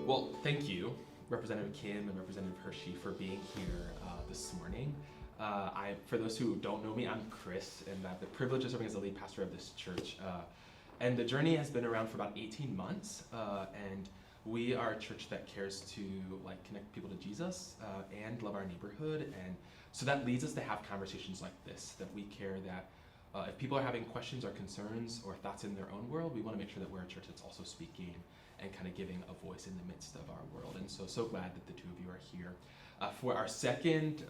Well, thank you, Representative Kim and Representative Hershey, for being here this morning. For those who don't know me, I'm Kris, and I have the privilege of serving as the lead pastor of this church. And the journey has been around for about 18 months, and we are a church that cares to connect people to Jesus and love our neighborhood. And so that leads us to have conversations like this, that we care that if people are having questions or concerns or thoughts in their own world, we want to make sure that we're a church that's also speaking and kind of giving a voice in the midst of our world. And so glad that the two of you are here for our second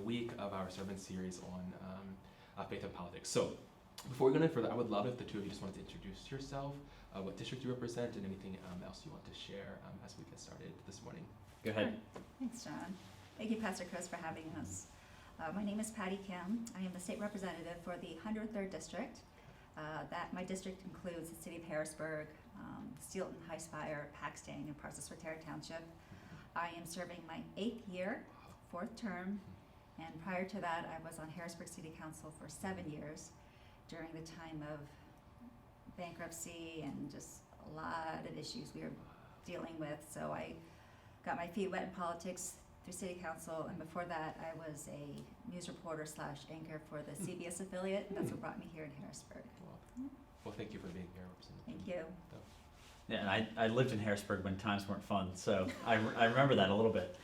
week of our sermon series on faith and politics. So before we go any further, I would love if the two of you just wanted to introduce yourself, what district you represent, and anything else you want to share as we get started this morning. Go ahead. Thanks, John. Thank you, Pastor Kris, for having us. My name is Patty Kim. I am the state representative for the 103rd District. My district includes the city of Harrisburg, Steelton, Highspire, Paxton, and parts of Swatara Township. I am serving my 8th year, 4th term, and prior to that, I was on Harrisburg City Council for 7 years during the time of bankruptcy and just a lot of issues we were dealing with. So I got my feet wet in politics through City Council, and before that, I was a news reporter / anchor for the CBS affiliate, and that's what brought me here in Harrisburg. Well, thank you for being here. Thank you. Yeah, and I lived in Harrisburg when times weren't fun, so I remember that a little bit.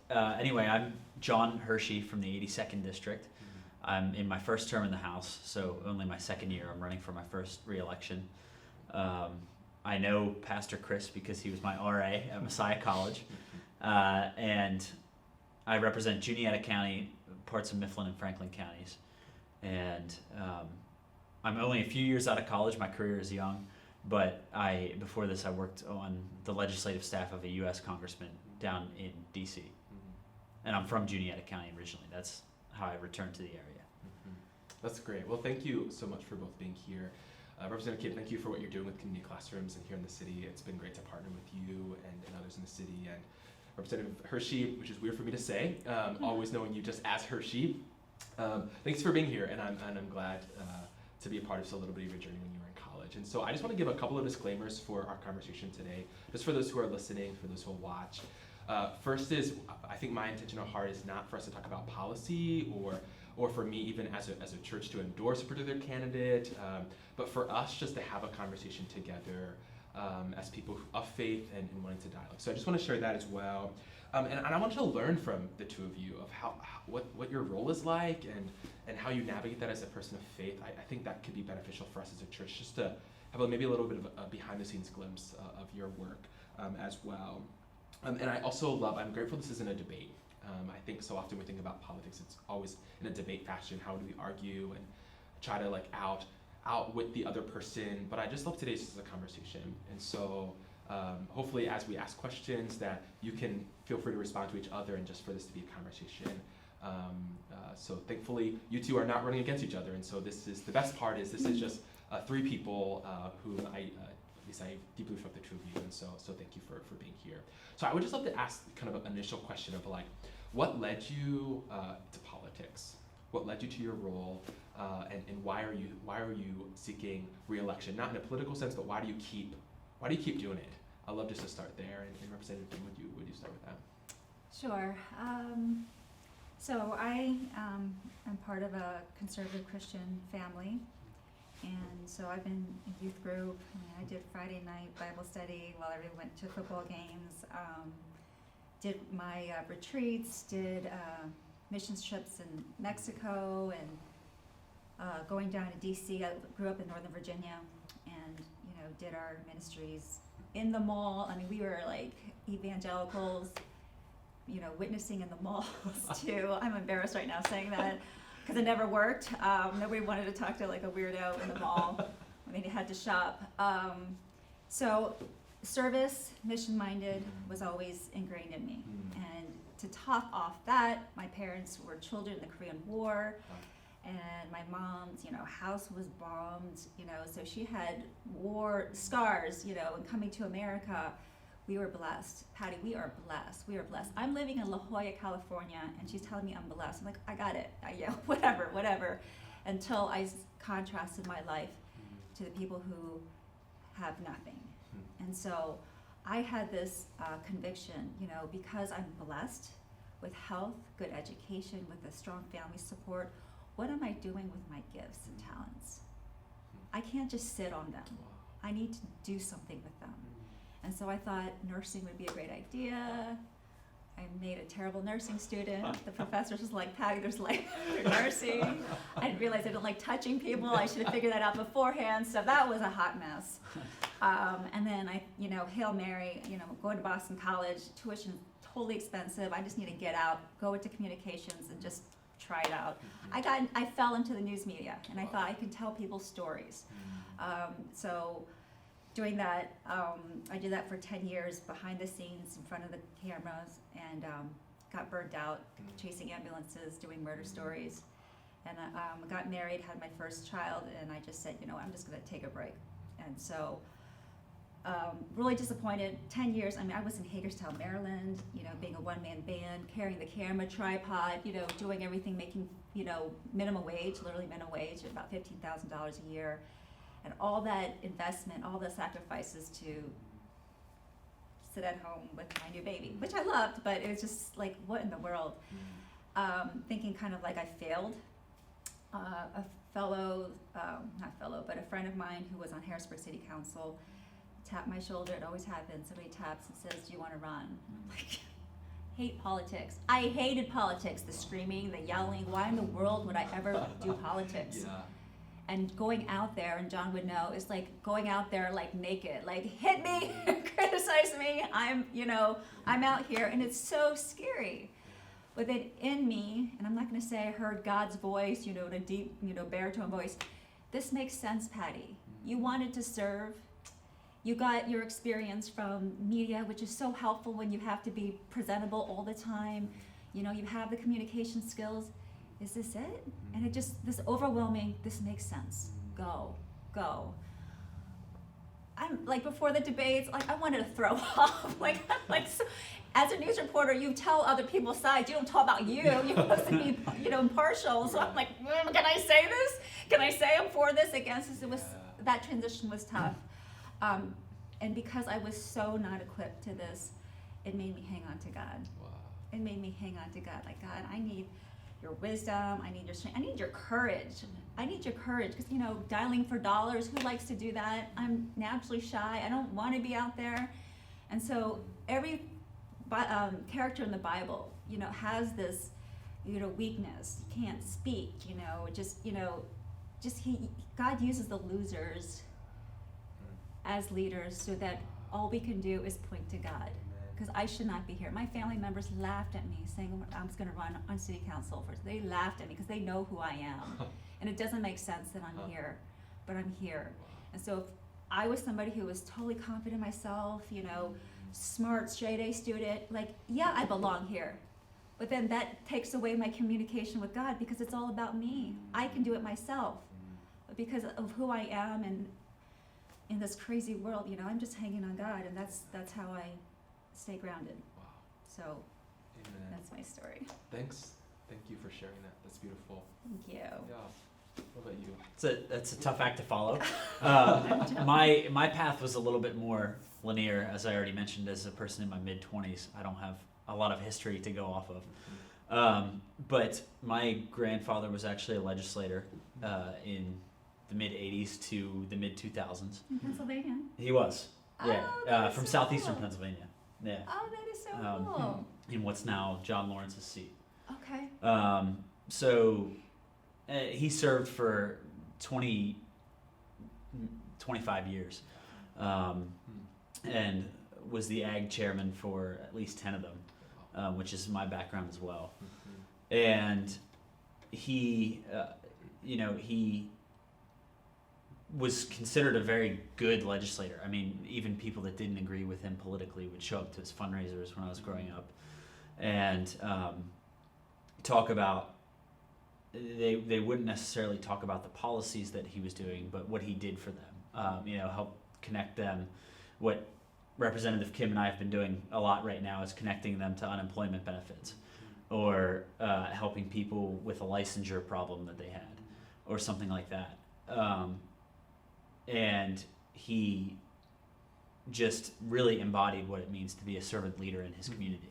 Anyway, I'm John Hershey from the 82nd District. I'm in my first term in the House, so only my second year. I'm running for my first re-election. I know Pastor Kris because he was my RA at Messiah College, and I represent Juniata County, parts of Mifflin and Franklin counties, and I'm only a few years out of college. My career is young, but before this I worked on the legislative staff of a U.S. congressman down in D.C., and I'm from Juniata County originally. That's how I returned to the area. That's great. Well, thank you so much for both being here. Representative Kim, thank you for what you're doing with community classrooms and here in the city. It's been great to partner with you and others in the city. And Representative Hershey, which is weird for me to say, always knowing you just as Hershey. Thanks for being here, and I'm glad to be a part of a little bit of your journey when you were in college. And so I just want to give a couple of disclaimers for our conversation today, just for those who are listening, for those who will watch. First is, I think my intention at heart is not for us to talk about policy or for me even as a church to endorse a particular candidate, but for us just to have a conversation together as people of faith and wanting to dialogue. So I just want to share that as well. And I want to learn from the two of you of what your role is like and how you navigate that as a person of faith. I think that could be beneficial for us as a church, just to have maybe a little bit of a behind the scenes glimpse of your work as well. And I'm grateful this isn't a debate. I think so often we think about politics, it's always in a debate fashion. How do we argue and try to outwit the other person? But I just love today's just as a conversation. And so hopefully as we ask questions that you can feel free to respond to each other and just for this to be a conversation. So thankfully you two are not running against each other. And so this is the best part is this is just three people who I deeply respect the two of you. And so thank you for being here. So I would just love to ask kind of an initial question of what led you to politics? What led you to your role? And why are you seeking re-election? Not in a political sense, but why do you keep doing it? I'd love just to start there. And Representative Kim, would you start with that? Sure. So I am part of a conservative Christian family, and so I've been in youth group. I did Friday night Bible study while everyone went to football games. Did my retreats, did missions trips in Mexico, and going down to DC. I grew up in Northern Virginia, and did our ministries in the mall. I mean, we were like evangelicals, witnessing in the malls too. I'm embarrassed right now saying that because it never worked. Nobody wanted to talk to a weirdo in the mall when they had to shop. So service, mission-minded was always ingrained in me. And to top off that, my parents were children in the Korean War, and my mom's, house was bombed, so she had war scars, and coming to America, we were blessed. Patty, we are blessed. We are blessed. I'm living in La Jolla, California, and she's telling me I'm blessed. I'm like, I got it. Whatever. Until I contrasted my life to the people who have nothing. And so I had this conviction, because I'm blessed with health, good education, with a strong family support, what am I doing with my gifts and talents? I can't just sit on them. I need to do something with them. And so I thought nursing would be a great idea. I made a terrible nursing student. The professor was like, Patty, there's life after nursing. I didn't realize I didn't like touching people. I should have figured that out beforehand. So that was a hot mess. And then I, Hail Mary, going to Boston College, tuition totally expensive. I just need to get out, go into communications and just try it out. I fell into the news media and I thought I could tell people stories. So doing that, I did that for 10 years behind the scenes in front of the cameras and got burnt out chasing ambulances, doing murder stories. And I got married, had my first child, and I just said, I'm just gonna take a break. And so really disappointed. 10 years, I was in Hagerstown, Maryland, being a one-man band, carrying the camera, tripod, doing everything, making, minimum wage, literally minimum wage, about $15,000 a year. And all that investment, all the sacrifices to sit at home with my new baby, which I loved, but it was just like, what in the world? Thinking kind of like I failed. A fellow, not fellow, but a friend of mine who was on Harrisburg City Council tapped my shoulder. It always happens. Somebody taps and says, do you want to run? I'm like, hate politics. I hated politics, the screaming, the yelling. Why in the world would I ever do politics? Yeah. And going out there, and John would know, is like going out there like naked, like hit me, criticize me. I'm out here, and it's so scary. But then in me, and I'm not going to say I heard God's voice, the deep, baritone voice. This makes sense, Patty. You wanted to serve. You got your experience from media, which is so helpful when you have to be presentable all the time. You have the communication skills. Is this it? And it just, this overwhelming, this makes sense. Go. I'm like, before the debates, like I wanted to throw up. So, as a news reporter, you tell other people's sides. You don't talk about you. You're supposed to be, impartial. So I'm like, can I say this? Can I say I'm for this, against this? It was, that transition was tough. And because I was so not equipped to this, it made me hang on to God. Wow. It made me hang on to God. Like, God, I need your wisdom, I need your strength, I need your courage. I need your courage, because dialing for dollars, who likes to do that? I'm naturally shy, I don't want to be out there. And so every character in the Bible, has this, weakness, can't speak, God uses the losers as leaders so that all we can do is point to God. Because I should not be here. My family members laughed at me saying I was going to run on city council. They laughed at me because they know who I am. And it doesn't make sense that I'm here, but I'm here. And so if I was somebody who was totally confident in myself, smart, straight A student, I belong here. But then that takes away my communication with God because it's all about me. I can do it myself. But because of who I am and in this crazy world, I'm just hanging on God, and that's how I stay grounded. Wow. So Amen. that's my story. Thanks. Thank you for sharing that. That's beautiful. Thank you. Yeah. What about you? That's a tough act to follow. My path was a little bit more linear, as I already mentioned. As a person in my mid-20s, I don't have a lot of history to go off of. But my grandfather was actually a legislator in the mid-'80s to the mid-2000s. In Pennsylvania? He was. Yeah, that is from so southeastern cool. Pennsylvania. Yeah. Oh, that is so cool. In what's now John Lawrence's seat. Okay. So he served for 25 years and was the ag chairman for at least 10 of them, which is my background as well. And he was considered a very good legislator. I mean, even people that didn't agree with him politically would show up to his fundraisers when I was growing up and talk about, they wouldn't necessarily talk about the policies that he was doing, but what he did for them, help connect them. What Representative Kim and I have been doing a lot right now is connecting them to unemployment benefits or helping people with a licensure problem that they had or something like that. And he just really embodied what it means to be a servant leader in his community.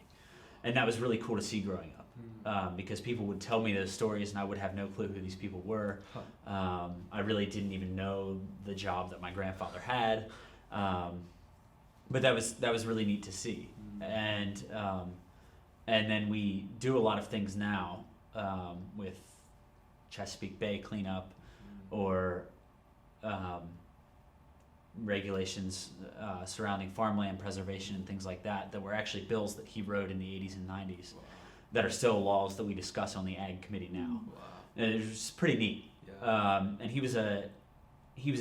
And that was really cool to see growing up. Because people would tell me those stories and I would have no clue who these people were. I really didn't even know the job that my grandfather had. But that was really neat to see. And then we do a lot of things now with Chesapeake Bay cleanup or regulations surrounding farmland preservation and things like that were actually bills that he wrote in the 80s and 90s. Wow. That are still laws that we discuss on the Ag Committee now. Wow. And it was pretty neat. Yeah. And he was a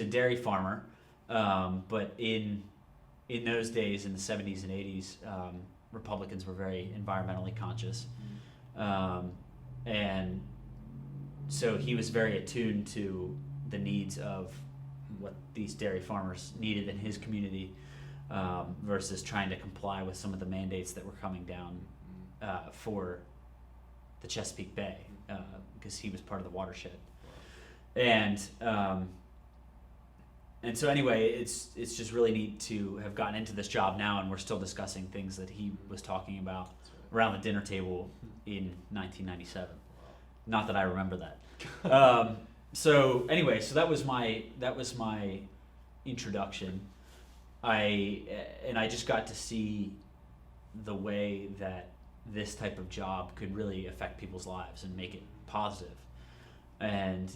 dairy farmer, but in those days, in the 70s and 80s, Republicans were very environmentally conscious. And so he was very attuned to the needs of what these dairy farmers needed in his community versus trying to comply with some of the mandates that were coming down for the Chesapeake Bay, because he was part of the watershed. And so anyway, it's just really neat to have gotten into this job now, and we're still discussing things that he was talking about around the dinner table in 1997. Not that I remember that. So anyway, so that was my introduction. I just got to see the way that this type of job could really affect people's lives and make it positive. And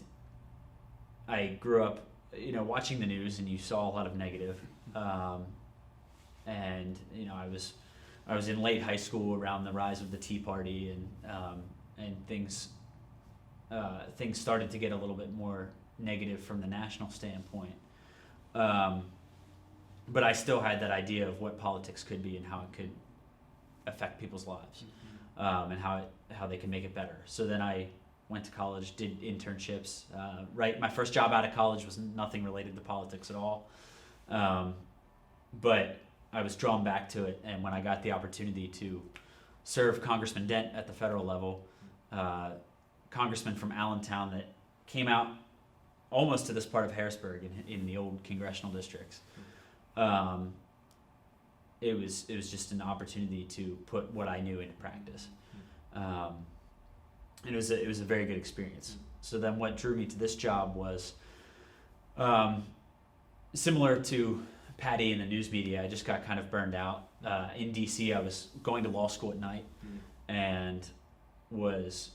I grew up, watching the news, and you saw a lot of negative. And I was in late high school around the rise of the Tea Party, and things started to get a little bit more negative from the national standpoint. But I still had that idea of what politics could be and how it could affect people's lives, and how they can make it better. So then I went to college, did internships. My first job out of college was nothing related to politics at all, but I was drawn back to it. And when I got the opportunity to serve Congressman Dent at the federal level, congressman from Allentown that came out almost to this part of Harrisburg in the old congressional districts. It was just an opportunity to put what I knew into practice, and it was a very good experience. So then, what drew me to this job was similar to Patty in the news media. I just got kind of burned out. In DC, I was going to law school at night, and was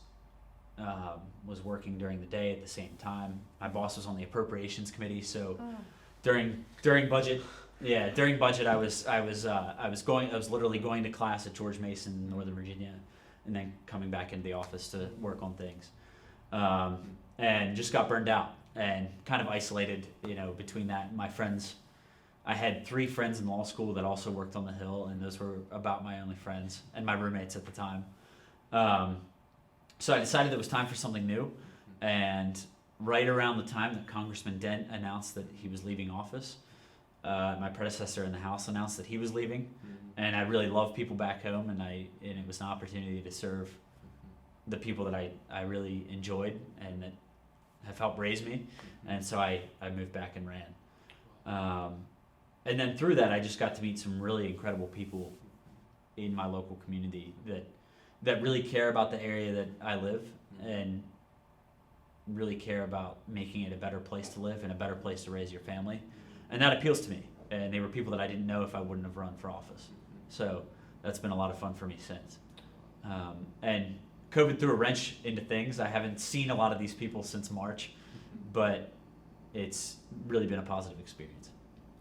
working during the day at the same time. My boss was on the appropriations committee, so during budget. Yeah, during budget, I was literally going to class at George Mason, Northern Virginia, and then coming back into the office to work on things, and just got burned out and kind of isolated, between that and my friends. I had 3 friends in law school that also worked on the Hill, and those were about my only friends and my roommates at the time. So I decided it was time for something new, and right around the time that Congressman Dent announced that he was leaving office, my predecessor in the House announced that he was leaving, and I really love people back home, and it was an opportunity to serve the people that I really enjoyed and that have helped raise me, and so I moved back and ran. And then through that, I just got to meet some really incredible people in my local community that really care about the area that I live and really care about making it a better place to live and a better place to raise your family. And that appeals to me. And they were people that I didn't know if I wouldn't have run for office. So that's been a lot of fun for me since. And COVID threw a wrench into things. I haven't seen a lot of these people since March, but it's really been a positive experience.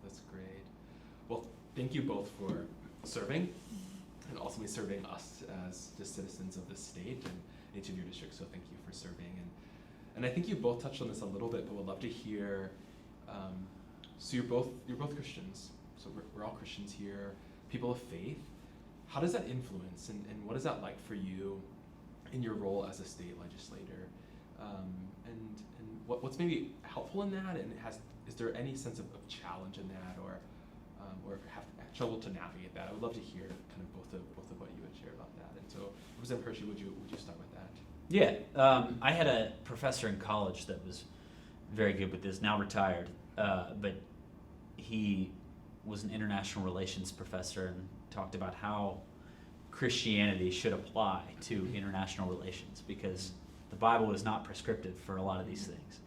That's great. Well, thank you both for serving and ultimately serving us as just citizens of this state and each of your districts. So thank you for serving. And I think you both touched on this a little bit, but would love to hear. So you're both Christians. So we're all Christians here, people of faith. How does that influence, and what is that like for you in your role as a state legislator? And what's maybe helpful in that, and is there any sense of challenge in that, or have trouble to navigate that? I would love to hear kind of both of what you would share about that. And so, Representative Hershey, would you start with that? Yeah, I had a professor in college that was very good with this, now retired, but he was an international relations professor and talked about how Christianity should apply to international relations, because the Bible is not prescriptive for a lot of these things.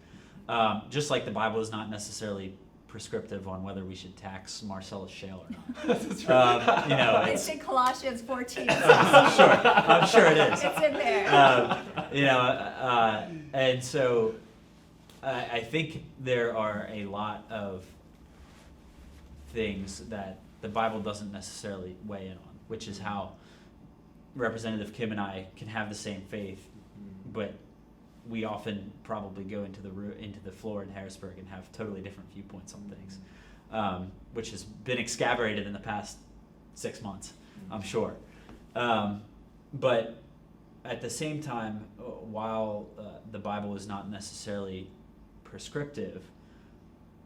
Just like the Bible is not necessarily prescriptive on whether we should tax Marcellus Shale or not. That's right. It's in Colossians 14. I'm sure it is. It's in there. And so I think there are a lot of things that the Bible doesn't necessarily weigh in on, which is how Representative Kim and I can have the same faith, but we often probably go into the floor in Harrisburg and have totally different viewpoints on things, which has been excavated in the past 6 months, I'm sure. But at the same time, while the Bible is not necessarily prescriptive,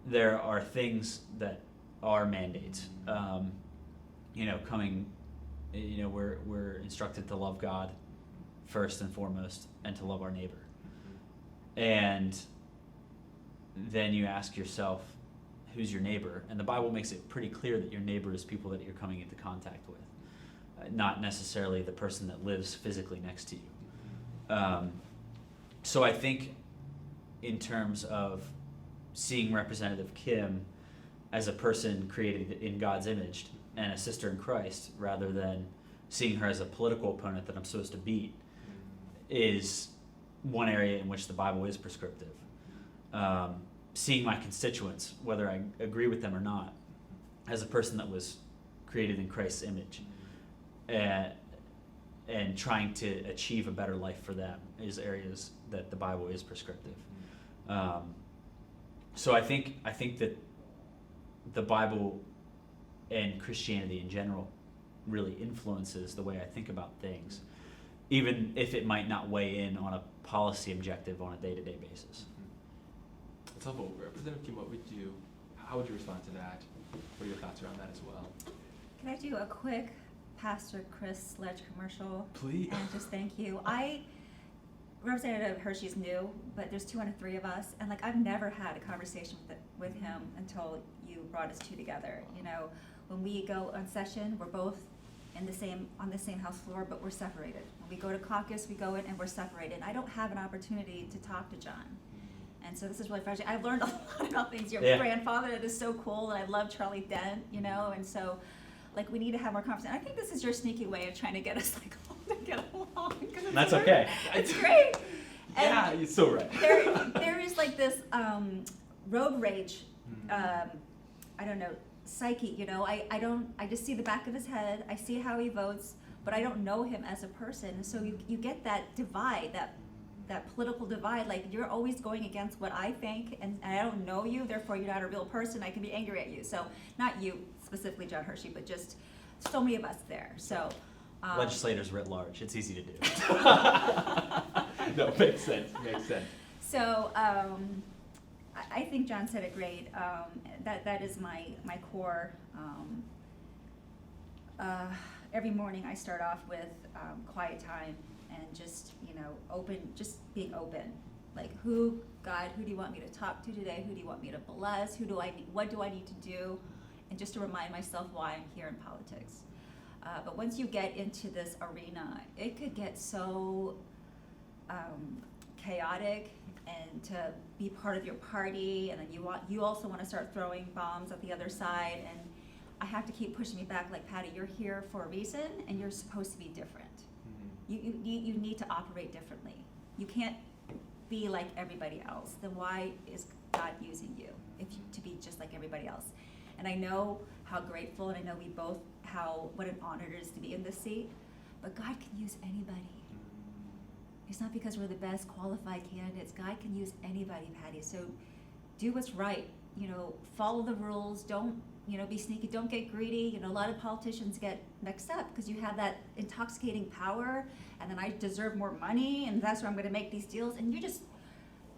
there are things that are mandates. We're instructed to love God first and foremost, and to love our neighbor. And then you ask yourself, who's your neighbor? And the Bible makes it pretty clear that your neighbor is people that you're coming into contact with, not necessarily the person that lives physically next to you. So I think in terms of seeing Representative Kim as a person created in God's image and a sister in Christ, rather than seeing her as a political opponent that I'm supposed to beat, is one area in which the Bible is prescriptive. Seeing my constituents, whether I agree with them or not, as a person that was created in Christ's image, and trying to achieve a better life for them, is areas that the Bible is prescriptive. So I think that the Bible and Christianity in general really influences the way I think about things, even if it might not weigh in on a policy objective on a day-to-day basis. That's helpful. Representative Kim, how would you respond to that? What are your thoughts around that as well? Can I do a quick Pastor Kris Sledge commercial? Please. And just thank you. Representative Hershey's new, but there's 203 of us, and I've never had a conversation with him until you brought us two together. When we go on session, we're both on the same House floor, but we're separated. When we go to caucus, we go in and we're separated. I don't have an opportunity to talk to John. And so this is really frustrating. I've learned a lot about things. Your grandfather, that is so cool, and I love Charlie Dent, and so we need to have more conversation. I think this is your sneaky way of trying to get us all to get along. That's okay. It's great. Yeah, you're so right. There is this road rage, I don't know, psyche, I just see the back of his head, I see how he votes, but I don't know him as a person. And so you get that divide, that political divide, you're always going against what I think, and I don't know you, therefore you're not a real person, I can be angry at you. So not you specifically, John Hershey, but just so many of us there. So legislators writ large, it's easy to do. No, makes sense. So I think John said it great. That is my core. Every morning I start off with quiet time and just being open. God, who do you want me to talk to today? Who do you want me to bless? What do I need to do? And just to remind myself why I'm here in politics. But once you get into this arena, it could get so chaotic, and to be part of your party, and then you also want to start throwing bombs at the other side, and I have to keep pushing me back, Patty, you're here for a reason, and you're supposed to be different. You need to operate differently. You can't be like everybody else. Then why is God using you to be just like everybody else? And I know how grateful, and I know we both what an honor it is to be in this seat, but God can use anybody. It's not because we're the best qualified candidates. God can use anybody, Patty. So do what's right. Follow the rules. Don't, be sneaky. Don't get greedy. A lot of politicians get mixed up because you have that intoxicating power, and then I deserve more money, and that's where I'm going to make these deals. And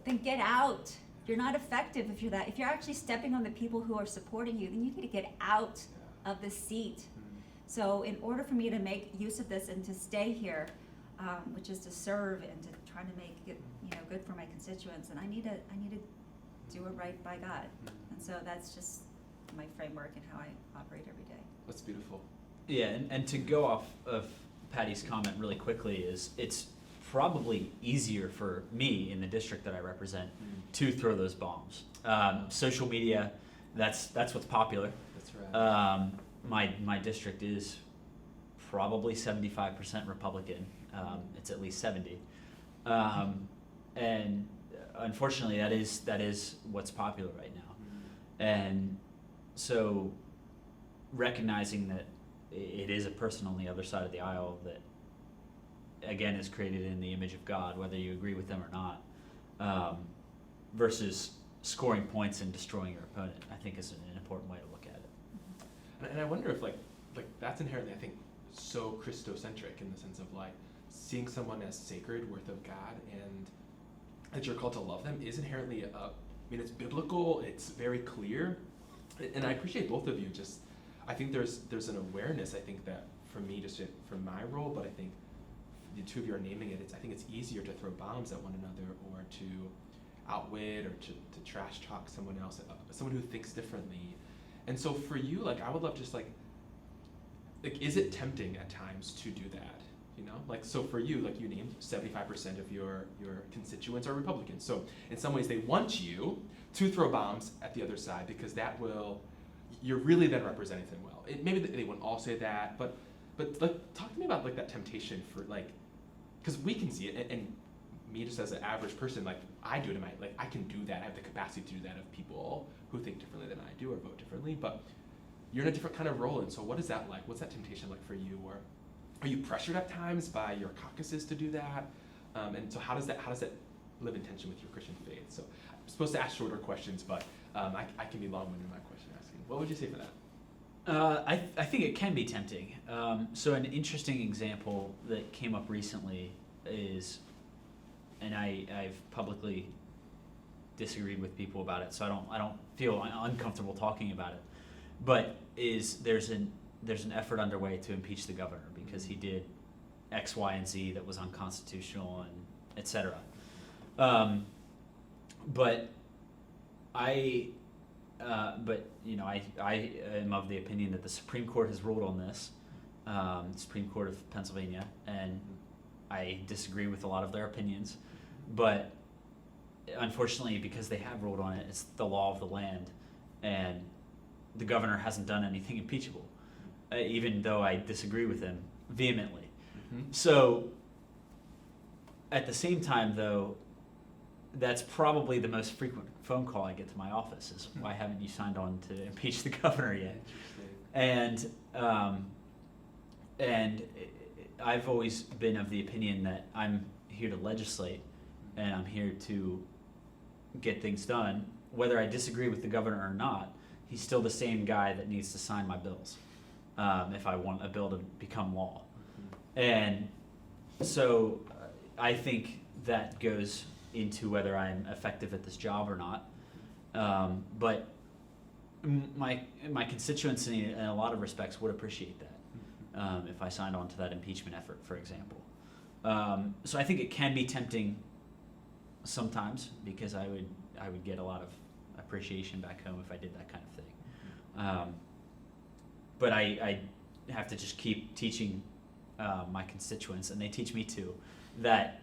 then get out. You're not effective if you're that. If you're actually stepping on the people who are supporting you, then you need to get out of the seat. So in order for me to make use of this and to stay here, which is to serve and to try to make it, good for my constituents, and I need to do it right by God. And so that's just my framework and how I operate every day. That's beautiful. Yeah, and to go off of Patty's comment really quickly is it's probably easier for me in the district that I represent to throw those bombs. Social media, that's what's popular. That's right. My district is probably 75% Republican. It's at least 70, and unfortunately, that is what's popular right now. And so, recognizing that it is a person on the other side of the aisle that, again, is created in the image of God, whether you agree with them or not, versus scoring points and destroying your opponent, I think is an important way to look at it. And I wonder if like that's inherently, I think, so Christocentric in the sense of like seeing someone as sacred, worth of God, and that you're called to love them is inherently I mean, it's biblical, it's very clear, and I appreciate both of you. Just I think there's an awareness, I think, that for me, just from my role, but I think the two of you are naming it. I think it's easier to throw bombs at one another or to outwit or to trash talk someone else, someone who thinks differently. And so for you, like, I would love just like is it tempting at times to do that? You know, like, so for you, like you named 75% of your constituents are Republicans. So in some ways they want you to throw bombs at the other side because you're really then representing them well. Maybe they wouldn't all say that, but like, talk to me about like that temptation for like, because we can see it, and me just as an average person, like I do it in I can do that. I have the capacity to do that of people who think differently than I do or vote differently, but you're in a different kind of role. And so what is that like? What's that temptation like for you? Or are you pressured at times by your caucuses to do that? And so how does that live in tension with your Christian faith? So I'm supposed to ask shorter questions, but I can be long-winded in my question asking. What would you say for that? I think it can be tempting. So an interesting example that came up recently is, and I've publicly disagreed with people about it, so I don't feel uncomfortable talking about it. But there's an effort underway to impeach the governor because he did X, Y, and Z that was unconstitutional and et cetera. But I am of the opinion that the Supreme Court has ruled on this, the Supreme Court of Pennsylvania, and I disagree with a lot of their opinions, but unfortunately, because they have ruled on it, it's the law of the land, and the governor hasn't done anything impeachable, even though I disagree with him vehemently. Mm-hmm. So, at the same time, though, that's probably the most frequent phone call I get to my office is, why haven't you signed on to impeach the governor yet? And I've always been of the opinion that I'm here to legislate and I'm here to get things done. Whether I disagree with the governor or not, he's still the same guy that needs to sign my bills if I want a bill to become law. And so I think that goes into whether I'm effective at this job or not. But my constituents in a lot of respects would appreciate that if I signed on to that impeachment effort, for example. So I think it can be tempting sometimes because I would get a lot of appreciation back home if I did that kind of thing. But I have to just keep teaching my constituents, and they teach me too, that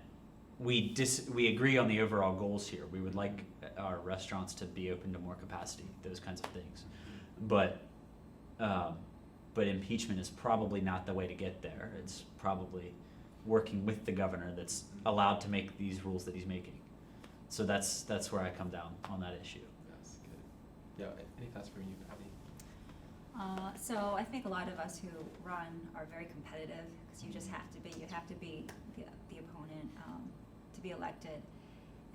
we agree on the overall goals here. We would like our restaurants to be open to more capacity, those kinds of things. But impeachment is probably not the way to get there. It's probably working with the governor that's allowed to make these rules that he's making. So that's where I come down on that issue. That's good. Yeah. Any thoughts from you, Patty? So I think a lot of us who run are very competitive because you just have to be. You have to be the opponent to be elected.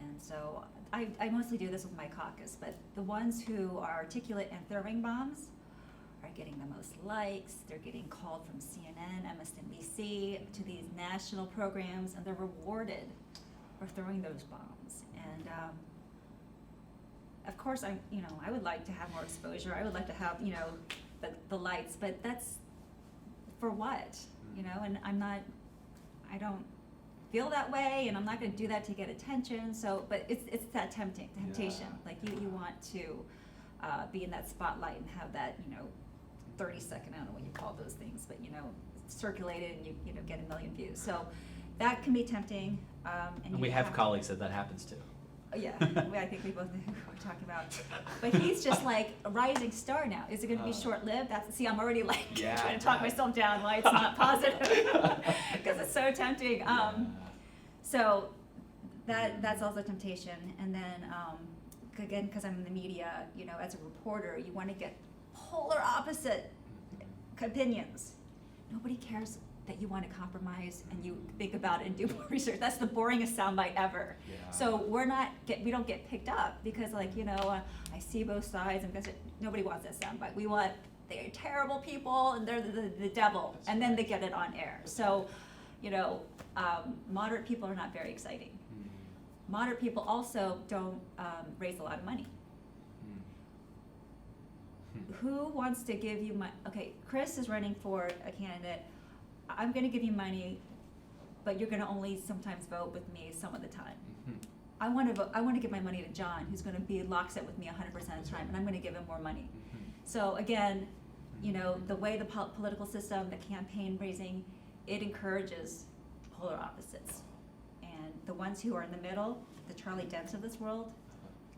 And so I mostly do this with my caucus, but the ones who are articulate and throwing bombs are getting the most likes. They're getting called from CNN, MSNBC to these national programs, and they're rewarded for throwing those bombs. And of course, I would like to have more exposure. I would like to have, the lights, but that's for what, and I don't feel that way, and I'm not going to do that to get attention. So, but it's that temptation. Yeah. Like you want to be in that spotlight and have that, 30-second, I don't know what you call those things, but, circulated and you get a million views. So that can be tempting. And we have colleagues that happens to. Yeah, I think we both know who we're talking about. But he's just like a rising star now. Is it going to be short-lived? See, I'm already like trying to talk myself down why it's not positive because it's so tempting. So that's also temptation. And then again, because I'm in the media, as a reporter, you want to get polar opposite opinions. Nobody cares that you want to compromise and you think about it and do more research. That's the boringest soundbite ever. Yeah. So we don't get picked up because I see both sides and nobody wants that soundbite. We want they're terrible people and they're the devil. That's and then right. they get it on air. So, moderate people are not very exciting. Moderate people also don't raise a lot of money. Who wants to give you money? Okay, Kris is running for a candidate. I'm going to give you money, but you're going to only sometimes vote with me some of the time. I want to give my money to John, who's going to be lockstep with me 100% of the time, and I'm going to give him more money. So again, the way the political system, the campaign raising, it encourages polar opposites. And the ones who are in the middle, the Charlie Dents of this world,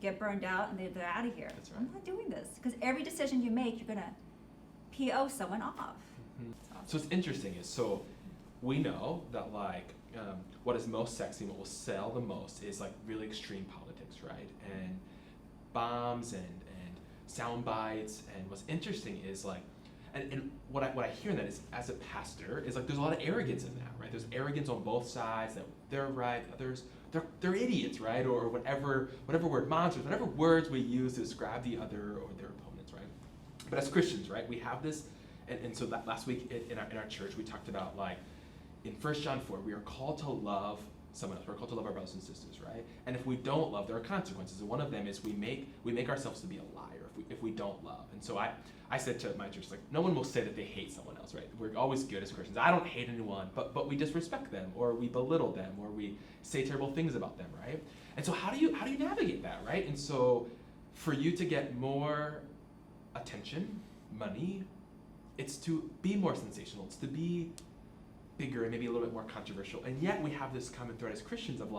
get burned out and they're out of here. That's right. I'm not doing this. Because every decision you make, you're going to PO someone off. So it's interesting is, so we know that what is most sexy and what will sell the most is really extreme politics, right? And bombs and sound bites. And what's interesting is and what I hear in that is, as a pastor, is there's a lot of arrogance in that, right? There's arrogance on both sides that they're right, others they're idiots, right? Or whatever word, monsters, whatever words we use to describe the other or their opponents, right? But as Christians, right, we have this, and so that last week in our church we talked about in 1 John 4, we are called to love someone else. We're called to love our brothers and sisters, right? And if we don't love, there are consequences. And one of them is we make ourselves to be a liar if we don't love. And so I said to my church, no one will say that they hate someone else, right? We're always good as Christians. I don't hate anyone, but we disrespect them, or we belittle them, or we say terrible things about them, right? And so how do you navigate that, right? And so for you to get more attention, money, it's to be more sensational. It's to be bigger and maybe a little bit more controversial. And yet we have this common thread as Christians of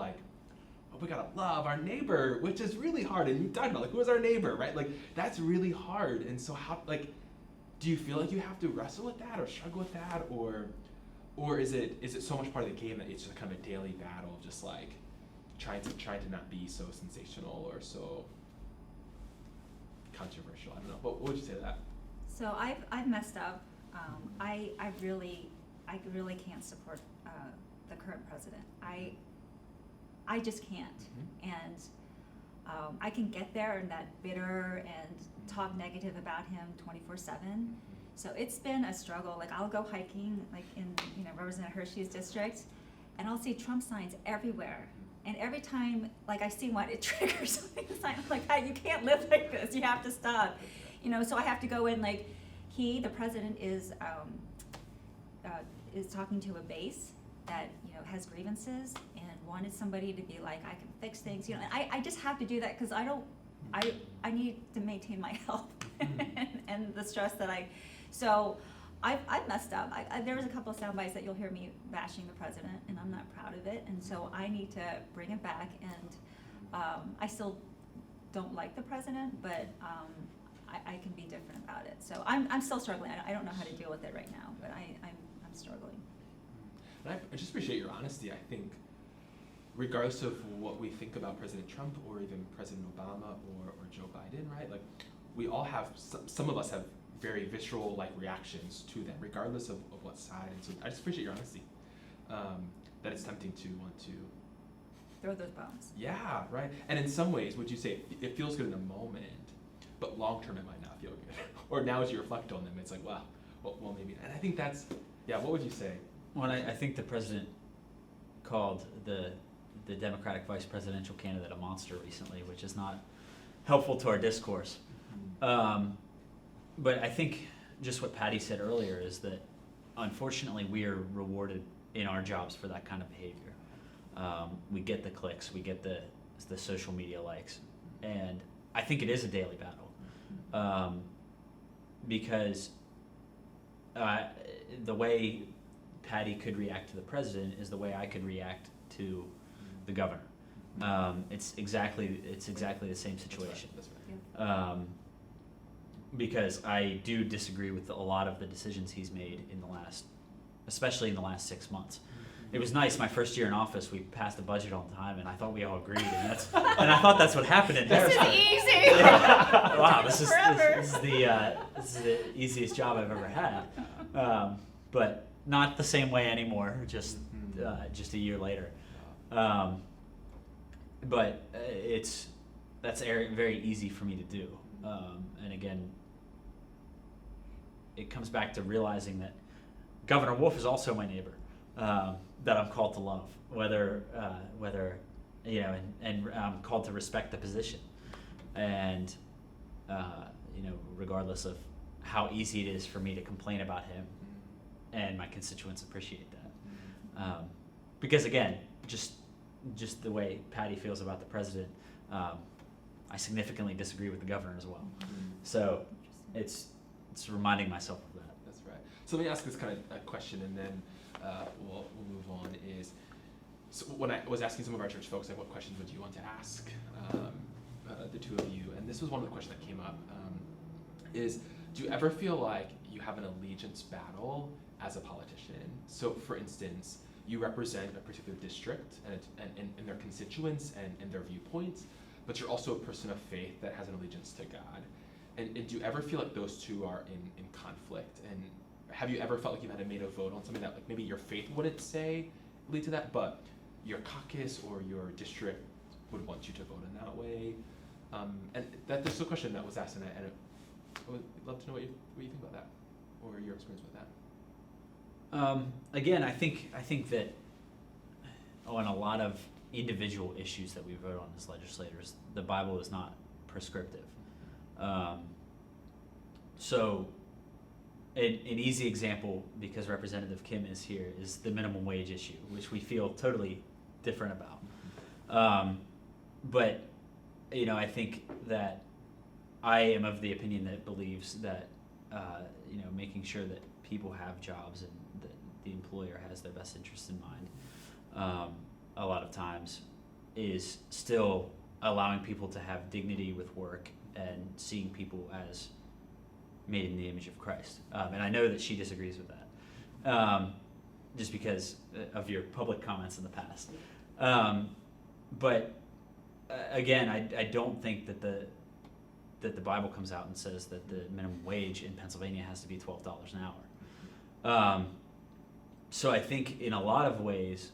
we gotta love our neighbor, which is really hard. And you talked about who is our neighbor, right? That's really hard. And so how do you feel like you have to wrestle with that or struggle with that, or is it so much part of the game that it's just kind of a daily battle of just trying to not be so sensational or so controversial? I don't know. What would you say to that? So I've messed up. I really can't support the current president. I just can't. And I can get there and that bitter and talk negative about him 24/7. So it's been a struggle. I'll go hiking in Representative Hershey's district, and I'll see Trump signs everywhere. And every time I see one, it triggers something. I'm like, hey, you can't live like this. You have to stop. So I have to go in the president is talking to a base that has grievances and wanted somebody to be I can fix things. And I just have to do that because I need to maintain my health and the stress that so I've messed up. There was a couple of sound bites that you'll hear me bashing the president, and I'm not proud of it. And so I need to bring it back. And I still don't like the president, but I can be different about it. So I'm still struggling. I don't know how to deal with it right now, but I'm struggling. And I just appreciate your honesty. I think regardless of what we think about President Trump or even President Obama or Joe Biden, right? We all have, some of us have very visceral reactions to them, regardless of what side. And so I just appreciate your honesty. That it's tempting to want to throw those bombs. Yeah, right. And in some ways, would you say it feels good in the moment, but long term it might not feel good? Or now as you reflect on them, it's well, maybe. And I think that's, what would you say? Well, I think the president called the Democratic vice presidential candidate a monster recently, which is not helpful to our discourse. But I think just what Patty said earlier is that unfortunately we are rewarded in our jobs for that kind of behavior. We get the clicks, we get the social media likes, and I think it is a daily battle. Because the way Patty could react to the president is the way I could react to the governor. It's exactly the same situation. That's right. Because I do disagree with a lot of the decisions he's made especially in the last 6 months. It was nice. My first year in office, we passed the budget on time, and I thought we all agreed, and I thought that's what happened in This Harrisburg. is easy. Yeah. Wow, this is Forever. the easiest job I've ever had, but not the same way anymore. Just a year later, but that's very easy for me to do, and again, it comes back to realizing that Governor Wolf is also my neighbor. That I'm called to love, whether and I'm called to respect the position, and regardless of how easy it is for me to complain about him, and my constituents appreciate that, because again, just the way Patty feels about the president, I significantly disagree with the governor as well. So it's reminding myself of that. That's right. So let me ask this kind of a question, and then we'll move on. So when I was asking some of our church folks, like, what questions would you want to ask the two of you? And this was one of the questions that came up. Is, do you ever feel like you have an allegiance battle as a politician? So, for instance, you represent a particular district and their constituents and their viewpoints, but you're also a person of faith that has an allegiance to God. And do you ever feel like those two are in conflict? And have you ever felt like you've had to make a vote on something that, like, maybe your faith wouldn't say lead to that, but your caucus or your district would want you to vote in that way? And that's a question that was asked, and I would love to know what you think about that, or your experience with that. Again, I think that on a lot of individual issues that we vote on as legislators, the Bible is not prescriptive. So an easy example, because Representative Kim is here, is the minimum wage issue, which we feel totally different about. But I think that I am of the opinion that believes that making sure that people have jobs and that the employer has their best interests in mind, a lot of times is still allowing people to have dignity with work and seeing people as made in the image of Christ. And I know that she disagrees with that, just because of your public comments in the past. But again, I don't think that the Bible comes out and says that the minimum wage in Pennsylvania has to be $12 an hour. So I think in a lot of ways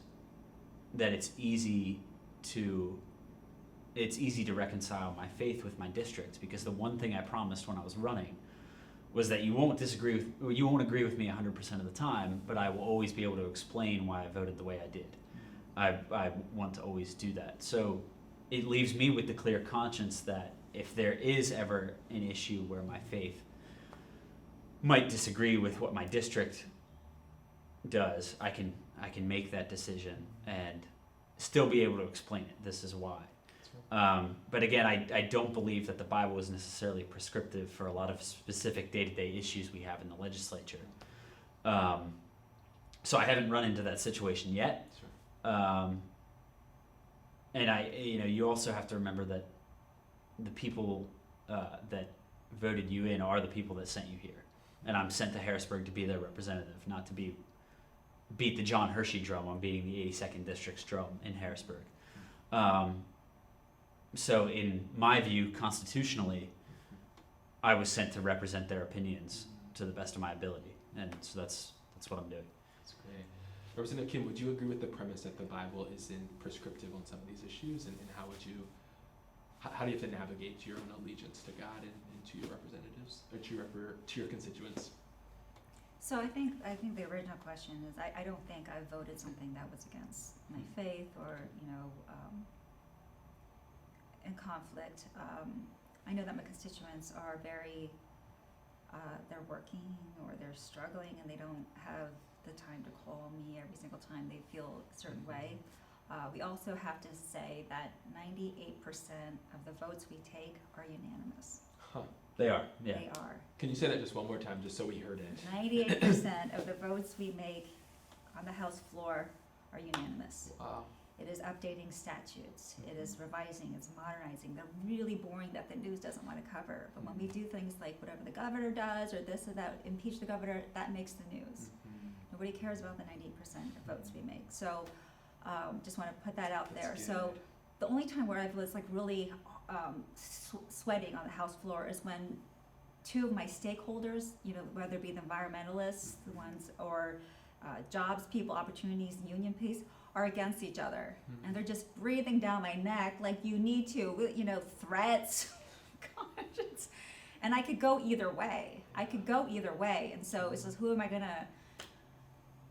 that it's easy to reconcile my faith with my district, because the one thing I promised when I was running was that you won't agree with me 100% of the time, but I will always be able to explain why I voted the way I did. I want to always do that. So it leaves me with the clear conscience that if there is ever an issue where my faith might disagree with what my district does, I can make that decision and still be able to explain it. This is why. But again, I don't believe that the Bible is necessarily prescriptive for a lot of specific day-to-day issues we have in the legislature. So I haven't run into that situation yet. Sure. And you also have to remember that the people that voted you in are the people that sent you here. And I'm sent to Harrisburg to be their representative, not to beat the John Hershey drum on beating the 82nd District's drum in Harrisburg. So in my view, constitutionally, I was sent to represent their opinions to the best of my ability. And so that's what I'm doing. That's great. Representative Kim, would you agree with the premise that the Bible isn't prescriptive on some of these issues? And how do you have to navigate your own allegiance to God and to your representatives, or to your constituents? So I think the original question is, I don't think I voted something that was against my faith or, in conflict. I know that my constituents are very, they're working or they're struggling and they don't have the time to call me every single time they feel a certain way. We also have to say that 98% of the votes we take are unanimous. Huh. They are, yeah. They are. Can you say that just one more time, just so we heard it? 98% of the votes we make on the House floor are unanimous. Wow. It is updating statutes, it is revising, it's modernizing, the really boring that the news doesn't want to cover. But when we do things like whatever the governor does, or this or that, impeach the governor, that makes the news. Nobody cares about the 98% of votes we make. So, just want to put that out there. That's So, good. the only time where I was like really sweating on the House floor is when two of my stakeholders, you know, whether it be the environmentalists, the ones, or jobs people, opportunities, union piece, are against each other. And they're just breathing down my neck like you need to, you know, threats. Gosh, and I could go either way. And so it's just, who am I gonna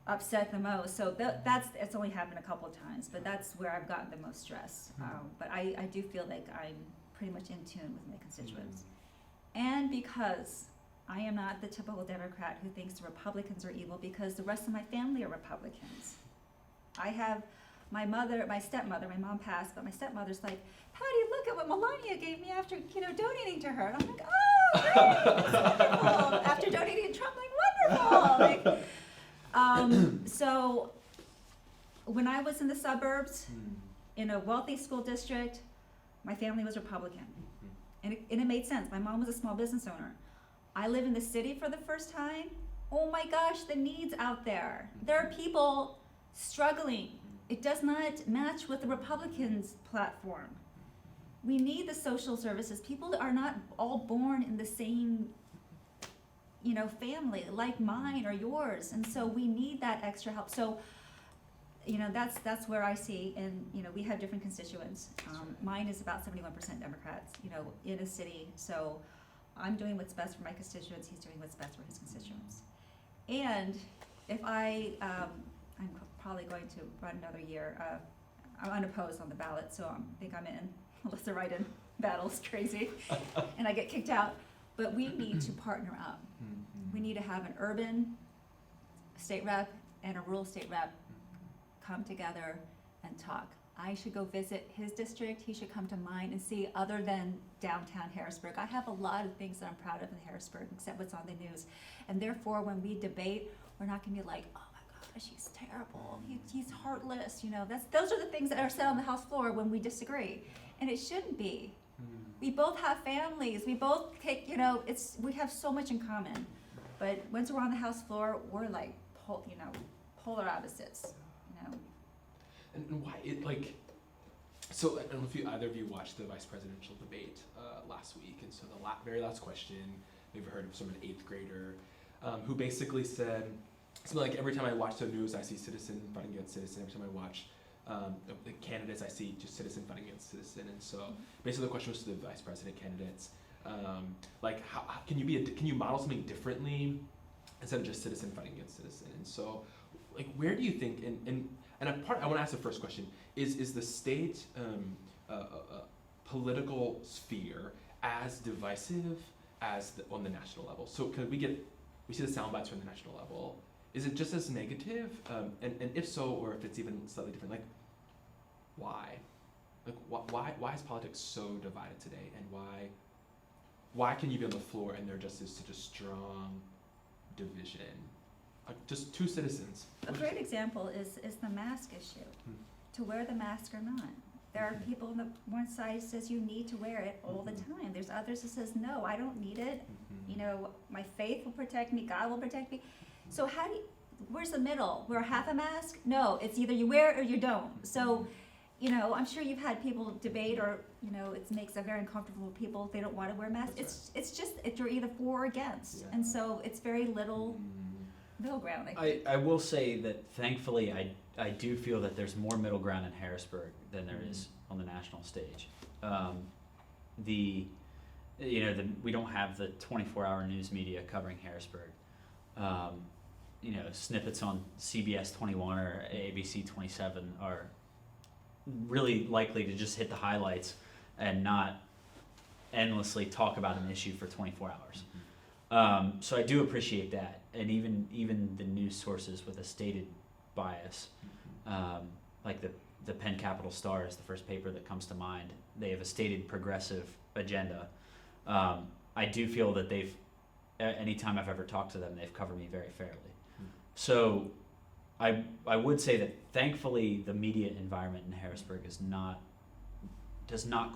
upset the most? So it's only happened a couple of times, but that's where I've gotten the most stress. But I do feel like I'm pretty much in tune with my constituents. And because I am not the typical Democrat who thinks the Republicans are evil, because the rest of my family are Republicans. I have my stepmother, my mom passed, but my stepmother's like, Patty, look at what Melania gave me after, you know, donating to her. And I'm like, oh, great, that's wonderful. After donating to Trump, like, wonderful. So when I was in the suburbs, in a wealthy school district, my family was Republican. And it made sense. My mom was a small business owner. I live in the city for the first time. Oh my gosh, the needs out there. There are people struggling. It does not match with the Republicans' platform. We need the social services. People are not all born in the same, you know, family like mine or yours, and so we need that extra help. So, you know, that's where I see, and you know, we have different constituents. Mine is about 71% Democrats, you know, in a city. So I'm doing what's best for my constituents. He's doing what's best for his constituents. And if I'm probably going to run another year. I'm unopposed on the ballot, so I think I'm in, unless the write-in battle's crazy and I get kicked out. But we need to partner up. We need to have an urban state rep and a rural state rep come together and talk. I should go visit his district, he should come to mine and see, other than downtown Harrisburg. I have a lot of things that I'm proud of in Harrisburg, except what's on the news. And therefore, when we debate, we're not gonna be like, oh my gosh, he's terrible, he's heartless, you know. Those are the things that are said on the House floor when we disagree. And it shouldn't be. We both have families, we both take, you know, we have so much in common. But once we're on the House floor, we're like, polar opposites, you know. And why it like, so I don't know if either of you watched the vice presidential debate last week, and so the very last question, maybe heard of an 8th grader who basically said something like, every time I watch the news, I see citizen fighting against citizen. Every time I watch the candidates, I see just citizen fighting against citizen. And so basically the question was to the vice president candidates, like how can you model something differently instead of just citizen fighting against citizen? And so like, where do you think, and a part, I want to ask the first question, is the state political sphere as divisive as on the national level? So we see the sound bites from the national level. Is it just as negative? And if so, or if it's even slightly different, like why? Like why is politics so divided today, and why can you be on the floor and there just is such a strong division? Just two citizens. A great example is the mask issue. To wear the mask or not. There are people on the one side says you need to wear it all the time. There's others that says no, I don't need it. You know, my faith will protect me, God will protect me. So where's the middle? Wear half a mask? No, it's either you wear it or you don't. So, you know, I'm sure you've had people debate, or you know, it makes it very uncomfortable for people if they don't want to wear masks. It's just if you're either for or against, and so it's very little middle ground. I will say that thankfully I do feel that there's more middle ground in Harrisburg than there is on the national stage. We don't have the 24-hour news media covering Harrisburg. You know, snippets on CBS 21 or ABC 27 are really likely to just hit the highlights and not endlessly talk about an issue for 24 hours. So I do appreciate that. And even the news sources with a stated bias, like the Penn Capital Star is the first paper that comes to mind. They have a stated progressive agenda. I I do feel that anytime I've ever talked to them, they've covered me very fairly. So I would say that thankfully the media environment in Harrisburg does not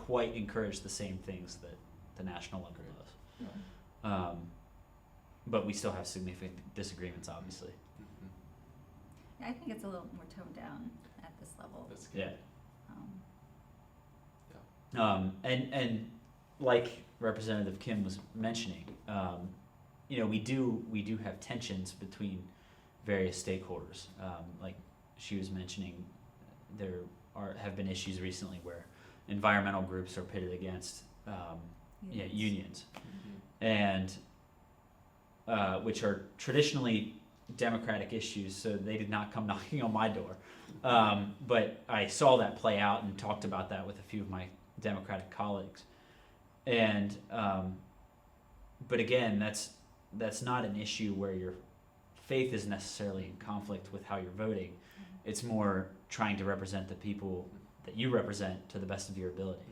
quite encourage the same things that the national level does. But we still have significant disagreements, obviously. I think it's a little more toned down at this level. That's good. Um, And like Representative Kim was mentioning, we do have tensions between various stakeholders. Like she was mentioning, there have been issues recently where environmental groups are pitted against unions, and which are traditionally Democratic issues, so they did not come knocking on my door. But I saw that play out and talked about that with a few of my Democratic colleagues. And but again, that's not an issue where your faith is necessarily in conflict with how you're voting. It's more trying to represent the people that you represent to the best of your ability.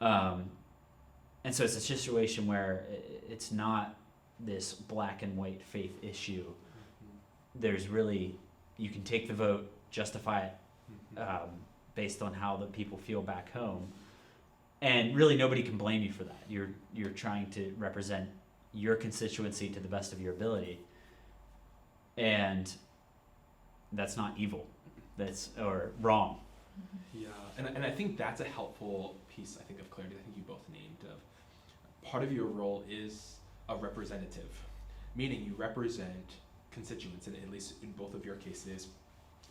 And so it's a situation where it's not this black and white faith issue. There's really, you can take the vote, justify it based on how the people feel back home, and really nobody can blame you for that. You're trying to represent your constituency to the best of your ability, and that's not evil. Or wrong. Yeah, and I think that's a helpful piece, I think, of clarity. I think you both named of part of your role is a representative, meaning you represent constituents, and at least in both of your cases,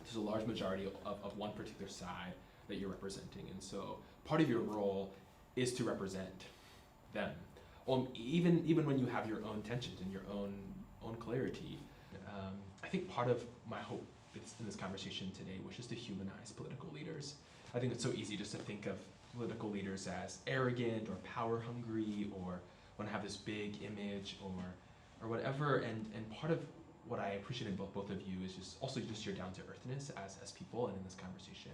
there's a large majority of one particular side that you're representing, and so part of your role is to represent them. Even when you have your own tensions and your own clarity. I think part of my hope in this conversation today was just to humanize political leaders. I think it's so easy just to think of political leaders as arrogant or power hungry or want to have this big image or whatever. And part of what I appreciate in both of you is just your down to earthness as people and in this conversation.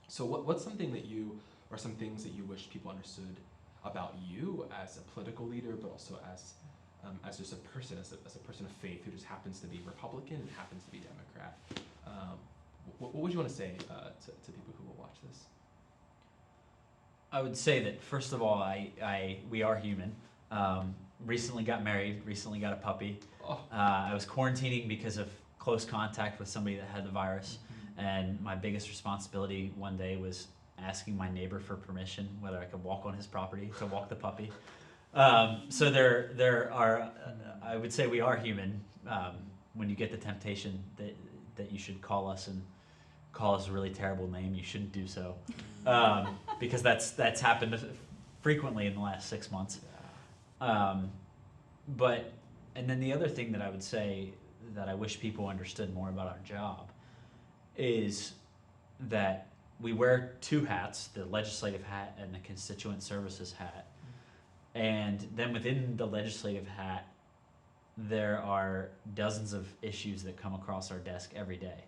So what's something that you, or some things that you wish people understood about you as a political leader, but also as just a person, as a person of faith who just happens to be Republican and happens to be Democrat? What would you want to say to people who will watch this? I would say that first of all, we are human. Recently got married, recently got a puppy. I was quarantining because of close contact with somebody that had the virus, and my biggest responsibility one day was asking my neighbor for permission whether I could walk on his property to walk the puppy. So there are, I would say we are human. When you get the temptation that you should call us and call us a really terrible name, you shouldn't do so, because that's happened frequently in the last 6 months. And then the other thing that I would say that I wish people understood more about our job is that we wear two hats, the legislative hat and the constituent services hat. And then within the legislative hat, there are dozens of issues that come across our desk every day.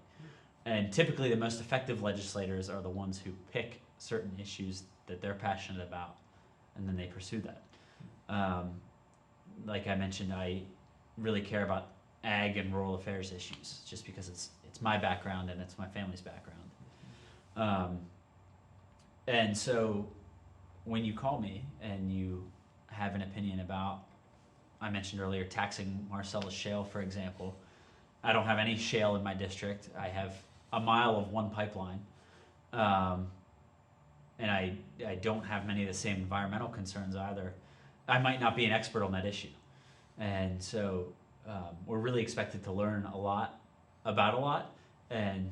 And typically the most effective legislators are the ones who pick certain issues that they're passionate about, and then they pursue that. Like I mentioned, I really care about ag and rural affairs issues, just because it's my background and it's my family's background. And so when you call me and you have an opinion about, I mentioned earlier, taxing Marcellus Shale, for example. I don't have any shale in my district. I have a mile of one pipeline. And I don't have many of the same environmental concerns either. I might not be an expert on that issue. And so we're really expected to learn a lot about a lot. And